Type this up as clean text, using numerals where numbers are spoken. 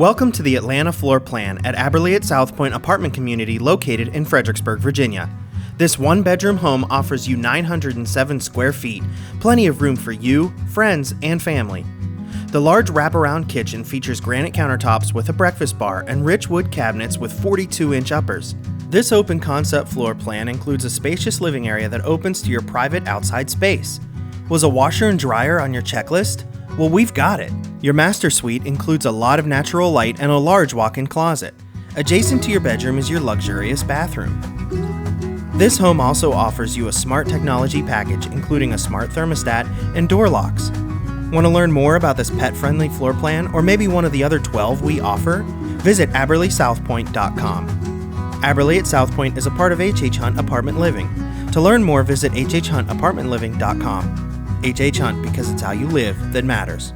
Welcome to the Atlanta Floor Plan at Aberley at South Point apartment community located in Fredericksburg, Virginia. This one-bedroom home offers you 907 square feet, plenty of room for you, friends, and family. The large wraparound kitchen features granite countertops with a breakfast bar and rich wood cabinets with 42-inch uppers. This open concept floor plan includes a spacious living area that opens to your private outside space. Was a washer and dryer on your checklist? Well, we've got it. Your master suite includes a lot of natural light and a large walk-in closet. Adjacent to your bedroom is your luxurious bathroom. This home also offers you a smart technology package, including a smart thermostat and door locks. Want to learn more about this pet-friendly floor plan or maybe one of the other 12 we offer? Visit AberleySouthPoint.com. Aberley at South Point is a part of H.H. Hunt Apartment Living. To learn more, visit HHHuntApartmentLiving.com. H.H. Hunt, because it's how you live that matters.